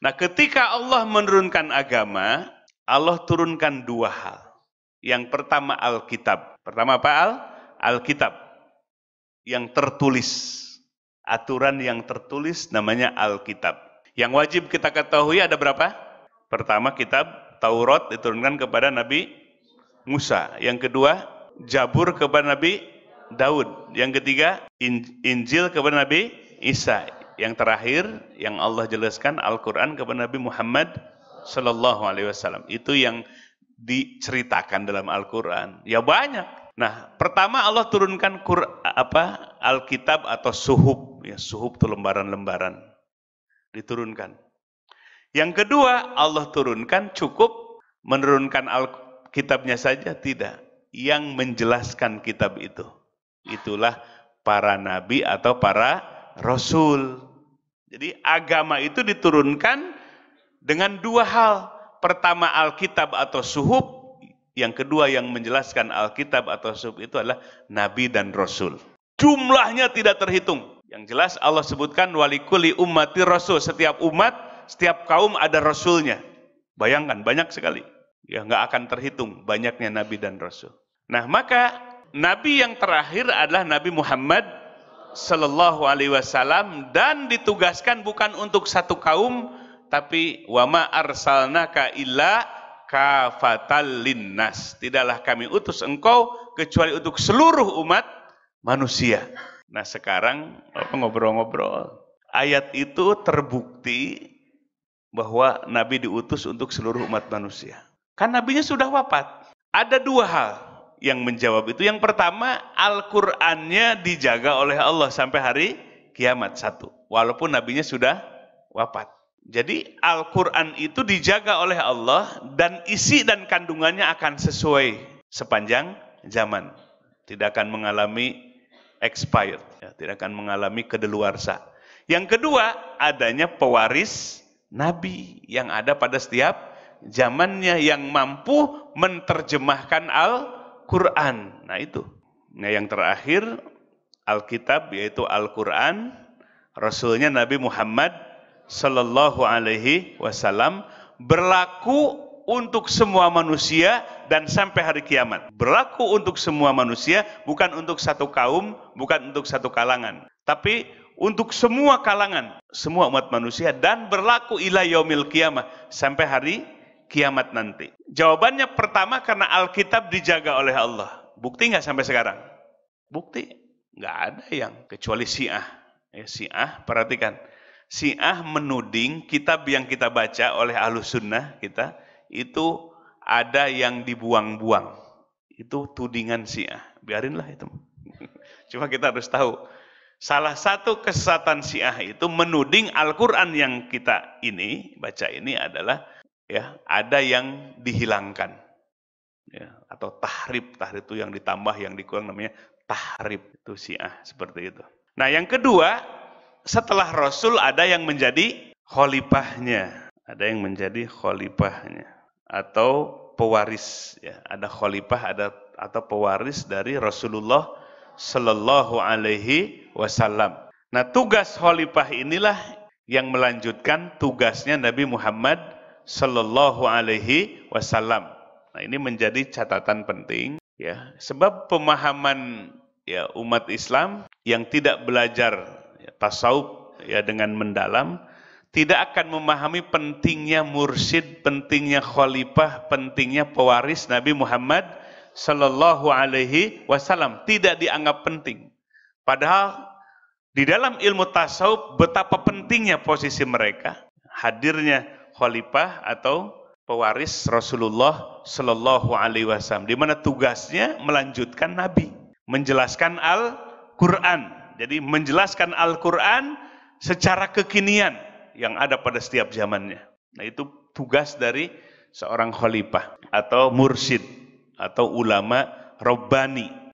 Nah, ketika Allah menurunkan agama, Allah turunkan dua hal. Yang pertama Alkitab. Pertama apa? Alkitab. Yang tertulis. Aturan yang tertulis namanya Alkitab. Yang wajib kita ketahui ada berapa? Pertama kitab Taurat diturunkan kepada Nabi Musa. Yang kedua Jabur kepada Nabi Daud. Yang ketiga Injil kepada Nabi Isa. Yang terakhir yang Allah jelaskan Al-Quran kepada Nabi Muhammad Sallallahu Alaihi Wasallam. Itu yang diceritakan dalam Al-Quran. Ya banyak. Nah, pertama Allah turunkan Alkitab atau suhuf. Ya, suhuf itu lembaran-lembaran. Diturunkan. Yang kedua, Allah turunkan cukup menurunkan Alkitabnya saja? Tidak. Yang menjelaskan kitab itu. Itulah para nabi atau para rasul. Jadi agama itu diturunkan dengan dua hal. Pertama Alkitab atau suhuf. Yang kedua yang menjelaskan Alkitab atau suhuf itu adalah nabi dan rasul. Jumlahnya tidak terhitung. Yang jelas Allah sebutkan walikuli ummati rasul. Setiap umat, setiap kaum ada rasulnya. Bayangkan banyak sekali. Ya nggak akan terhitung banyaknya nabi dan rasul. Nah, maka nabi yang terakhir adalah Nabi Muhammad Sallallahu Alaihi Wasallam dan ditugaskan bukan untuk satu kaum, tapi wama arsalnaka illa kafatal linnas. Tidaklah kami utus engkau kecuali untuk seluruh umat manusia. Nah, sekarang ngobrol-ngobrol. Ayat itu terbukti bahwa Nabi diutus untuk seluruh umat manusia. Kan nabinya sudah wafat. Ada dua hal yang menjawab itu. Yang pertama, Al-Qur'annya dijaga oleh Allah sampai hari kiamat satu. Walaupun nabinya sudah wafat. Jadi Al-Qur'an itu dijaga oleh Allah dan isi dan kandungannya akan sesuai sepanjang zaman. Tidak akan mengalami expired, ya, tidak akan mengalami kedaluarsa. Yang kedua, adanya pewaris nabi yang ada pada setiap zamannya yang mampu menerjemahkan Al-Quran. Nah itu. Nah yang terakhir Alkitab yaitu Al-Quran. Rasulnya Nabi Muhammad Sallallahu Alaihi Wasallam berlaku untuk semua manusia dan sampai hari kiamat. Berlaku untuk semua manusia, bukan untuk satu kaum, bukan untuk satu kalangan, tapi untuk semua kalangan, semua umat manusia, dan berlaku ila yaumil qiyamah, sampai hari kiamat nanti. Jawabannya pertama karena Alkitab dijaga oleh Allah. Bukti nggak sampai sekarang? Bukti nggak ada yang kecuali Syiah. Ya, Syiah, perhatikan. Syiah menuding kitab yang kita baca oleh Ahlus Sunnah kita itu ada yang dibuang-buang. Itu tudingan Syiah. Biarinlah itu. Cuma kita harus tahu. Salah satu kesesatan Syiah itu menuding Al-Quran yang kita ini baca ini adalah ya ada yang dihilangkan. Ya, atau tahrib. Tahrib itu yang ditambah, yang dikurang namanya tahrib. Itu Syiah seperti itu. Nah yang kedua, setelah Rasul ada yang menjadi khalifahnya. Ada yang menjadi khalifahnya. Atau pewaris. Ya, ada khalifah atau pewaris dari Rasulullah Sallallahu Alaihi Wasallam. Nah tugas khalifah inilah yang melanjutkan tugasnya Nabi Muhammad Sallallahu Alaihi Wasallam. Nah ini menjadi catatan penting ya, sebab pemahaman ya umat Islam yang tidak belajar ya, tasawuf ya dengan mendalam tidak akan memahami pentingnya mursyid, pentingnya khalifah, pentingnya pewaris Nabi Muhammad Sallallahu Alaihi Wasallam. Tidak dianggap penting. Padahal di dalam ilmu tasawuf betapa pentingnya posisi mereka, hadirnya khalifah atau pewaris Rasulullah Sallallahu Alaihi Wasallam, di mana tugasnya melanjutkan Nabi, menjelaskan Al-Quran. Jadi menjelaskan Al-Quran secara kekinian yang ada pada setiap zamannya. Nah itu tugas dari seorang khalifah atau mursyid atau ulama Rabbani.